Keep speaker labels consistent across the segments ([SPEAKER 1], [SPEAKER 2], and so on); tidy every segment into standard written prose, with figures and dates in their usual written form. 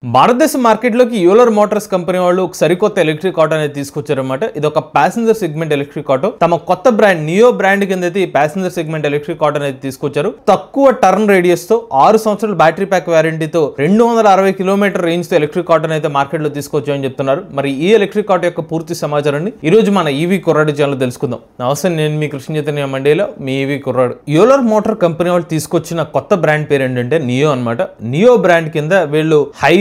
[SPEAKER 1] భారతదేశ మార్కెట్లోకి Euler Motors company వాళ్ళు ఒక సరికొత్త ఎలక్ట్రిక్ ఆటో అనేది తీసుకొచ్చారన్నమాట. ఇది ఒక ప్యాసింజర్ సెగ్మెంట్ ఎలక్ట్రిక్ ఆటో. తమ కొత్త బ్రాండ్ నియో బ్రాండ్ కింద అయితే ఈ ప్యాసింజర్ సెగ్మెంట్ ఎలక్ట్రిక్ ఆటో అనేది తీసుకొచ్చారు. తక్కువ టర్న్ రేడియస్ తో 6 సంవత్సరాల బ్యాటరీ ప్యాక్ వారంటీతో 260 కిలోమీటర్ రేంజ్ తో ఎలక్ట్రిక్ ఆటో అయితే మార్కెట్ లో తీసుకొచ్చామని చెప్తున్నారు. మరి ఈ ఎలక్ట్రిక్ ఆటో యొక్క పూర్తి సమాచారాన్ని ఈ రోజు మన ఈవీ కుర్రాడు ఛానల్ తెలుసుకుందాం. నమస్తే, నేను మీ కృష్ణ చైతన్య మండేలో మీ ఈవీ కుర్రాడు. యూలర్ మోటార్ కంపెనీ వాళ్ళు తీసుకొచ్చిన కొత్త బ్రాండ్ పేరు ఏంటంటే నియో అన్నమాట. నియో బ్రాండ్ కింద వీళ్ళు హై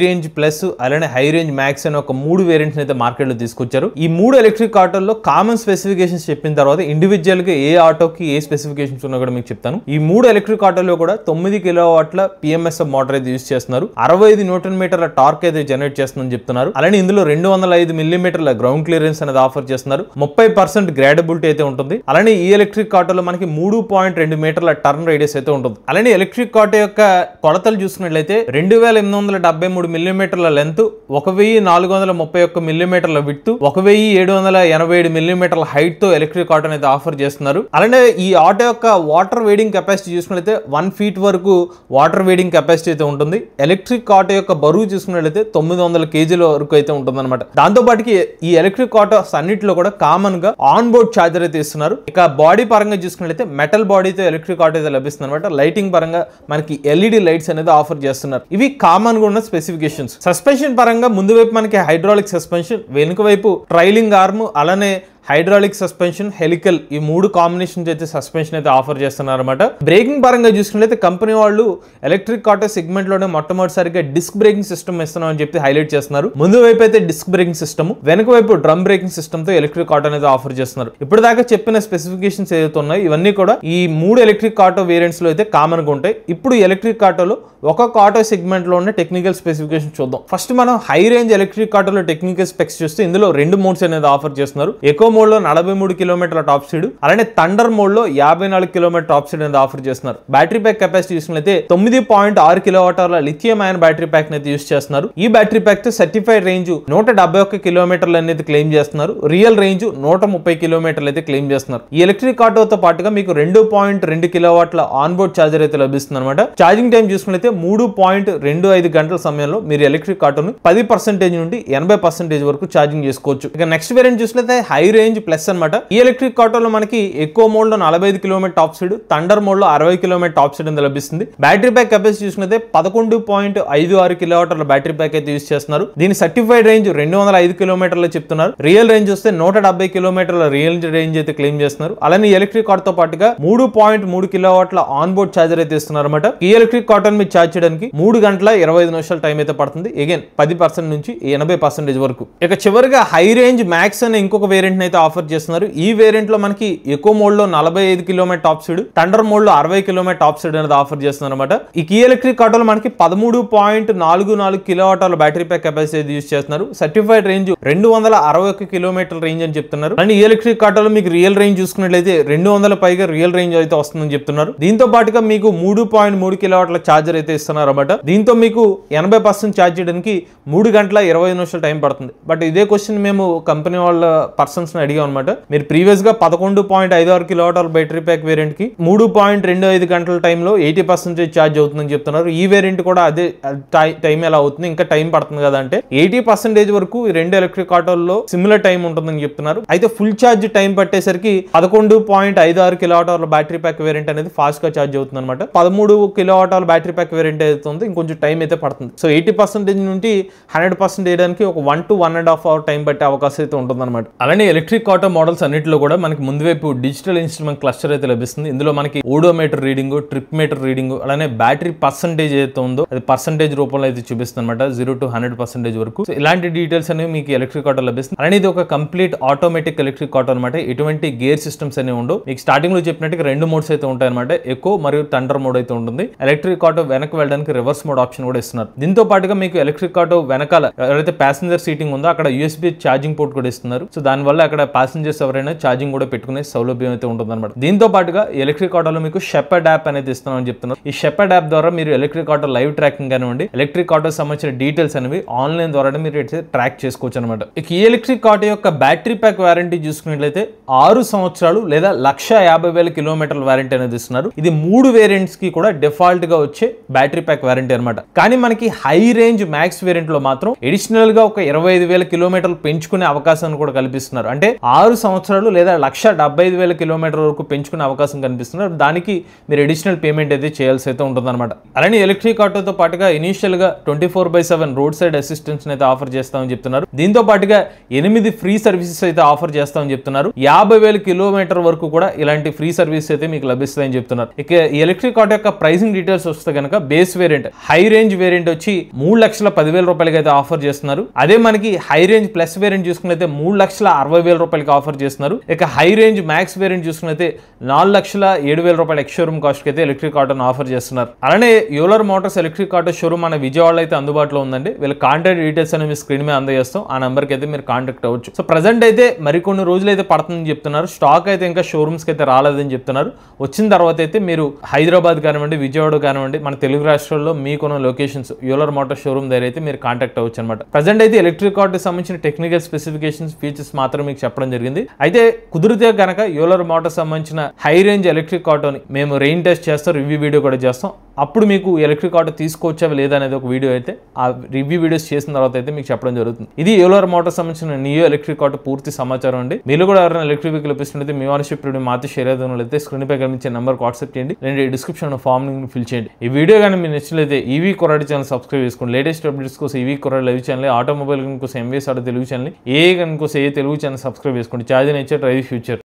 [SPEAKER 1] రేంజ్ ప్లస్ అలానే హై రేంజ్ మ్యాక్స్ అనే ఒక 3 వేరియంట్స్ అయితే మార్కెట్ లో తీసుకొచ్చారు. ఈ 3 ఎలక్ట్రిక్ ఆటోల్లో కామన్ స్పెసిఫికేషన్స్ చెప్పిన తర్వాత ఇండివిజువల్ గా ఏ ఆటోకి ఏ స్పెసిఫికేషన్స్ ఉన్నా కూడా మీకు చెప్తాను. ఈ 3 ఎలక్ట్రిక్ ఆటోలో కూడా 9 కిలోవాట్ల పిఎంఎస్ఎఫ్ మోటార్ అయితే యూజ్ చేస్తున్నారు. 65 న్యూటన్ మీటర్ల టార్క్ అయితే జనరేట్ చేస్తుందని చెప్తున్నారు. అలానే ఇందులో 205 మిల్లీమీటర్ల గ్రౌండ్ క్లియరెన్స్ అనేది ఆఫర్ చేస్తున్నారు. 30% గ్రేడబిలిటీ అయితే ఉంటుంది. అలానే ఈ ఎలక్ట్రిక్ ఆటోలో మనకి 3.2 మీటర్ల టర్న్ రేడియస్ అయితే ఉంటుంది. అలానే ఎలక్ట్రిక్ ఆటో యొక్క కొలతలు చూసుకున్నట్లయితే 2873 మిల్లీమీటర్ల లెంత్, 1431 మిల్లీమీటర్ల విడ్త్, 1787 మిల్లీమీటర్ల హైట్ తో ఎలక్ట్రిక్ ఆటో అయితే ఆఫర్ చేస్తున్నారు. అలానే ఈ ఆటో యొక్క వాటర్ వేడింగ్ కెపాసిటీ చూసుకున్నట్లయితే 1 ఫీట్ వరకు వాటర్ వేడింగ్ కెపాసిటీ అయితే ఉంటుంది. ఎలక్ట్రిక్ ఆటో యొక్క బరువు చూసుకున్నట్లయితే 900 కేజీల వరకు అయితే ఉంటుంది అనమాట. దాంతో పాటుకి ఈ ఎలక్ట్రిక్ ఆటోస్ అన్నిటిలో కూడా కామన్ గా ఆన్ బోర్డ్ ఛార్జర్ అయితే ఇస్తున్నారు. ఇక బాడీ పరంగా చూసుకున్నట్లయితే మెటల్ బాడీతో ఎలక్ట్రిక్ ఆటో అయితే లభిస్తుంది అనమాట. లైటింగ్ పరంగా మనకి ఎల్ఈడి లైట్స్ అనేది ఆఫర్ చేస్తున్నారు. ఇవి కామన్ గా ఉన్న స్పెసిఫికేషన్స్. సస్పెన్షన్ పరంగా ముందు వైపు మనకి హైడ్రాలిక్ సస్పెన్షన్, వెనుక వైపు ట్రైలింగ్ ఆర్మ్, అలానే హైడ్రాలిక్ సస్పెన్షన్, హెలికల్, ఈ 3 కాంబినేషన్స్ అయితే సస్పెన్షన్ అయితే ఆఫర్ చేస్తున్నారు అనమాట. బ్రేకింగ్ పరంగా చూసుకున్నట్లయితే కంపెనీ వాళ్ళు ఎలక్ట్రిక్ ఆటో సెగ్మెంట్ లోనే మొట్టమొదటిసారిగా డిస్క్ బ్రేకింగ్ సిస్టమ్ ఇస్తున్నాం అని చెప్పి హైలైట్ చేస్తున్నారు. ముందు వైపు అయితే డిస్క్ బ్రేకింగ్ సిస్టమ్, వెనుక వైపు డ్రమ్ బ్రేకింగ్ సిస్టమ్ తో ఎలక్ట్రిక్ ఆటో అనేది ఆఫర్ చేస్తున్నారు. ఇప్పుడు దాకా చెప్పిన స్పెసిఫికేషన్స్ ఏదైతే ఉన్నాయో ఇవన్నీ కూడా ఈ 3 ఎలక్ట్రిక్ ఆటో వేరియంట్స్ లో అయితే కామన్ గా ఉంటాయి. ఇప్పుడు ఎలక్ట్రిక్ ఆటోలో ఒక్కొక్క ఆటో సెగ్మెంట్ లో ఉన్న టెక్నికల్ స్పెసిఫికేషన్ చూద్దాం. ఫస్ట్ మనం హై రేంజ్ ఎలక్ట్రిక్ ఆటోలో టెక్నికల్ స్పెక్స్ చూస్తే ఇందులో 2 మోడ్స్ అనేది ఆఫర్ చేస్తున్నారు. ఎకో మోడ్ లో 43 కిలోమీటర్ల టాప్ స్పీడ్, అలానే థండర్ మోడ్ లో 54 కిలోమీటర్ టాప్ స్పీడ్ అనేది ఆఫర్ చేస్తున్నారు. బ్యాటరీ ప్యాక్ కెపాసిటీ చూసుకున్నట్లయితే 9.6 కిలోవాట్ల లిథియం అయాన్ బ్యాటరీ ప్యాక్ అయితే యూస్ చేస్తున్నారు. ఈ బ్యాటరీ ప్యాక్ తో సర్టిఫైడ్ రేంజ్ 171 కిలోమీటర్లు అనేది క్లెయిమ్ చేస్తున్నారు. రియల్ రేంజ్ 130 కిలోమీటర్లు అయితే క్లెయిమ్ చేస్తున్నారు. ఈ ఎలక్ట్రిక్ ఆటోతో పాటుగా మీకు 2.2 కిలోవాట్ల ఆన్ బోర్డ్ ఛార్జర్ అయితే లభిస్తుంది అనమాట. ఛార్జింగ్ టైం చూసుకున్నట్లయితే 3.25 గంటల సమయంలో మీరు ఎలక్ట్రిక్ ఆటోను 10% నుండి 80% వరకు ఛార్జింగ్ చేసుకోవచ్చు. ఇక నెక్స్ట్ వేరియంట్ చూసినట్లయితే హై రేంజ్ ప్లస్ అనమాట. ఈ ఎలక్ట్రిక్ ఆటోలో మనకి ఎక్కువ మోడ్ లో 45 kilometer top speed, thunder mode లో 60 కిలోమీటర్ టాప్ స్పీడ్ అనేది లభిస్తుంది. బ్యాటరీ ప్యాక్ కెపాసిటీ చూసుకున్నట్లయితే 11.56 కిలోవాట్ల బ్యాటరీ ప్యాక్ అయితే యూస్ చేస్తున్నారు. దీని సర్టిఫైడ్ రేంజ్ 205 కిలోమీటర్లు చెప్తున్నారు. రియల్ రేంజ్ వస్తే 170 కిలోమీటర్ల రియల్ రేంజ్ అయితే క్లెయిమ్ చేస్తున్నారు. అలానే ఎలక్ట్రిక్ ఆటోతో పాటుగా 3.3 కిలోవాట్ల ఆన్ బోర్డ్ ఛార్జర్ అయితే ఇస్తున్నారు అనమాట. ఈ ఎలక్ట్రిక్ ఆటోని మీరు ఛార్జ్ చేయడానికి 3 గంటల 25 నిమిషాల టైం అయితే పడుతుంది. అగైన్ 10% నుంచి 80% వరకు. ఇక చివరిగా హై రేంజ్ మ్యాక్స్ అనే ఇంకొక వేరియంట్ అయితే ఆఫర్ చేస్తున్నారు. ఈ వేరియంట్ లో మనకి ఎకో మోడ్ లో 45 kilometer top speed, thunder mode లో 60 కిలోమీటర్ టాప్ స్పీడ్ అనేది ఆఫర్ చేస్తున్నారు అనమాట. ఈ ఎలక్ట్రిక్ ఆటోలో మనకి 13.44 కిలోవాట్ల బ్యాటరీ ప్యాక్ కెపాసిటీ యూస్ చేస్తున్నారు. సర్టిఫైడ్ రేంజ్ 261 కిలోమీటర్ రేంజ్ అని చెప్తున్నారు. అండ్ ఈ ఎలక్ట్రిక్ ఆటోలో మీకు రియల్ రేంజ్ చూసుకున్నట్లయితే 200 పైగా రియల్ రేంజ్ అయితే వస్తుందని చెప్తున్నారు. దీంతో పాటుగా మీకు 3.3 కిలోవాట్ల ఛార్జర్ అయితే ఇస్తున్నారు అనమాట. దీంతో మీకు 80% ఛార్జ్ చేయడానికి 3 గంటల 25 నిమిషాల టైం పడుతుంది. బట్ ఇదే క్వశ్చన్ మేము కంపెనీ వాళ్ళ పర్సన్స్ ని అడిగాం అనమాట. మీరు ప్రీవియస్ గా 11.56 కిలోవాట్ల బ్యాటరీ ప్యాక్ వేరియంట్ కి 3.25 గంటల టైంలో 80% ఛార్జ్ అవుతుందని చెప్తున్నారు. ఈ వేరియంట్ కూడా అదే టైం ఎలా అవుతుంది, ఇంకా టైం పడుతుంది కదా అంటే 80% వరకు ఈ 2 ఎలక్ట్రిక్ ఆటోల్లో సిమిలర్ టైం ఉంటుందని చెప్తున్నారు. అయితే ఫుల్ ఛార్జ్ టైం పట్టేసరికి 11.56 కిలోవాట్ల బ్యాటరీ ప్యాక్ వేరియంట్ అనేది ఫాస్ట్ గా ఛార్జ్ అవుతుంది అనమాట. 13 కిలోవాట్ల బ్యాటరీ ప్యాక్ వేరియంట్ అవుతుంది, ఇంకొంచెం టైం అయితే పడుతుంది. సో 80% నుండి 100% వేయడానికి ఒక 1 to 1.5 అవర్ టైం పట్టే అవకాశం అయితే ఉంటుంది అనమాట. అలానే ఎలక్ట్రిక్ ఆటో మోడల్స్ అన్నింటిలో కూడా మనకి ముందు వైపు డిజిటల్ ఇన్స్ట్రుమెంట్ క్లస్టర్ అయితే లభిస్తుంది. ఇందులో మనకి odometer reading, trip meter reading, అలానే బ్యాటరీ పర్సెంటేజ్ ఏదైతే ఉందో అది పర్సెంటేజ్ రూపంలో అయితే చూపిస్తుంది అనమాట. 0 to 100% వరకు. సో ఇలాంటి డీటెయిల్స్ అనేవి మీకు ఎలక్ట్రిక్ ఆటో లభిస్తుంది. అలానే ఇది ఒక కంప్లీట్ ఆటోమేటిక్ ఎలక్ట్రిక్ ఆటో అనమాట. ఎటువంటి గేర్ సిస్టమ్స్ అనేవి ఉండవు. మీకు స్టార్టింగ్ లో చెప్పినట్టుగా 2 మోడ్స్ అయితే ఉంటాయి అనమాట. ఎకో మరియు థండర్ మోడ్ అయితే ఉంటుంది. ఎలక్ట్రిక్ ఆటో వెనక్కి వెళ్ళడానికి రివర్స్ మోడ్ ఆప్షన్ కూడా ఇస్తున్నారు. దీంతో పాటుగా మీకు ఎలక్ట్రిక్ ఆటో వెనకాల ఎవరైతే ప్యాసింజర్ సీటింగ్ ఉందో అక్కడ USB ఛార్జింగ్ పోర్ట్ కూడా ఇస్తున్నారు. సో దానివల్ల అక్కడ అక్కడ ప్యాసింజర్స్ ఎవరైనా ఛార్జింగ్ కూడా పెట్టుకునే సౌలభ్యం అయితే ఉంటుందన్నమాట. దీంతో పాటుగా ఎలక్ట్రిక్ ఆటోలో మీకు షెపర్డ్ యాప్ అనేది ఇస్తున్నామని చెప్తున్నారు. ఈ షెపర్డ్ యాప్ ద్వారా మీరు ఎలక్ట్రిక్ ఆటో లైవ్ ట్రాకింగ్ కానివ్వండి, ఎలక్ట్రిక్ ఆటో సంబంధించిన డీటెయిల్స్ అనేవి ఆన్లైన్ ద్వారా మీరు ట్రాక్ చేసుకోవచ్చు అనమాట. ఇక ఈ ఎలక్ట్రిక్ ఆటో యొక్క బ్యాటరీ ప్యాక్ వారంటీ చూసుకున్నట్లయితే 6 సంవత్సరాలు లేదా 1,50,000 కిలోమీటర్ల వారంటీ అనేది ఇస్తున్నారు. ఇది 3 వేరియంట్స్ కి కూడా డిఫాల్ట్ గా వచ్చే బ్యాటరీ ప్యాక్ వారంటీ అనమాట. కానీ మనకి హై రేంజ్ మ్యాక్స్ వేరియంట్ లో మాత్రం అడిషనల్ గా ఒక 25,000 కిలోమీటర్లు పెంచుకునే అవకాశాన్ని కూడా కల్పిస్తున్నారు. అంటే 6 సంవత్సరాలు లేదా 1,75,000 కిలోమీటర్ల వరకు పెంచుకునే అవకాశం కనిపిస్తున్నారు. దానికి మీరు అడిషనల్ పేమెంట్ అయితే చేయాల్సి అయితే ఉంటుందన్నమాట. అలానే ఎలక్ట్రిక్ ఆటోతో పాటుగా ఇనిషియల్ గా 24/7 రోడ్ సైడ్ అసిస్టెన్స్ అయితే ఆఫర్ చేస్తామని చెప్తున్నారు. దీంతో పాటుగా 8 ఫ్రీ సర్వీసెస్ అయితే ఆఫర్ చేస్తామని చెప్తున్నారు. 50,000 కిలోమీటర్ వరకు కూడా ఇలాంటి ఫ్రీ సర్వీస్ అయితే మీకు లభిస్తాయని చెప్తున్నారు. ఇక ఈ ఎలక్ట్రిక్ ఆటో యొక్క ప్రైసింగ్ డీటెయిల్స్ వస్తే కనుక base variant high range variant వచ్చి 3,10,000 రూపాయలకి అయితే ఆఫర్ చేస్తున్నారు. అదే మనకి హై రేంజ్ ప్లస్ వేరియంట్ చూసుకున్నైతే 3,60,000 రూపాయలకి ఆఫర్ చేస్తున్నారు. ఇక హై రేంజ్ మ్యాక్స్ వేరియంట్ చూసుకున్నైతే 4,07,000 రూపాయల ఎక్స్ షోరూమ్ కాస్ట్ అయితే ఎలక్ట్రిక్ ఆటోను ఆఫర్ చేస్తున్నారు. అలానే Euler Motors electric auto showroom మన విజయవాడలో అయితే అందుబాటులో ఉందండి. వీళ్ళ కాంటాక్ట్ డీటెయిల్స్ అనేవి స్క్రీన్ మీద అందజేస్తాం. ఆ నెంబర్కి అయితే మీరు కాంటాక్ట్ అవ్వచ్చు. సో ప్రజెంట్ అయితే మరికొన్ని రోజులు అయితే పడుతుందని చెప్తున్నారు. స్టాక్ అయితే ఇంకా షోరూమ్స్కి అయితే రాలేదని చెప్తున్నారు. వచ్చిన తర్వాత అయితే మీరు హైదరాబాద్ కానివ్వండి, విజయవాడ కానివ్వండి, మన తెలుగు రాష్ట్రాల్లో మీకున్న లొకేషన్స్ యూలర్ మోటార్ షోరూమ్ దగ్గర అయితే మీరు కాంటాక్ట్ అవ్వచ్చు అనమాట. ప్రజెంట్ అయితే ఎలక్ట్రిక్ ఆటోకి సంబంధించిన టెక్నికల్ స్పెసిఫికేషన్స్, ఫీచర్స్ మాత్రం మీకు చెప్పడం జరిగింది. అయితే కుదిరితే కనుక యూలర్ మోటార్ సంబంధించిన హై రేంజ్ ఎలక్ట్రిక్ ఆటోని మేము రెయిన్ టెస్ట్ చేస్తాం, రివ్యూ వీడియో కూడా చేస్తాం. అప్పుడు మీకు ఎలక్ట్రిక్ ఆటో తీసుకోవచ్చా లేదా అనేది ఒక వీడియో అయితే ఆ రివ్యూ వీడియోస్ చేసిన తర్వాత అయితే మీకు చెప్పడం జరుగుతుంది. ఇది యూలర్ మోటార్ సంబంధించిన నియో ఎలక్ట్రిక్ ఆటో పూర్తి సమాచారం అండి. మీరు కూడా ఎవరైనా ఎలక్ట్రిక్ వెహికల్ ఇప్పిస్తుంటే మీ ఓనర్షిప్ రివ్యూ మాతో షేర్ అయితే స్క్రీన్ పై కనిపించే నెంబర్ వాట్సాప్ చేయండి, లేదా డిస్క్రిప్షన్ ఫామ్ ఫిల్ చేయండి. ఈ వీడియో కానీ మీరు నచ్చినట్లయితే ఈవీ కొరాడి ఛానల్ సబ్స్క్రైబ్ చేసుకోండి. లేటెస్ట్ అప్డేట్స్ కోసం ఈవీ కొరాడి లైవ్ ఛానల్, ఆటోమొబైల్ కోసం ఎంవీఎస్ ఆటో తెలుగు ఛానల్, ఏ కోసం ఏ తెలుగు ఛానల్ సబ్స్క్రైబ్ చేసుకోండి. Charge nature drive future.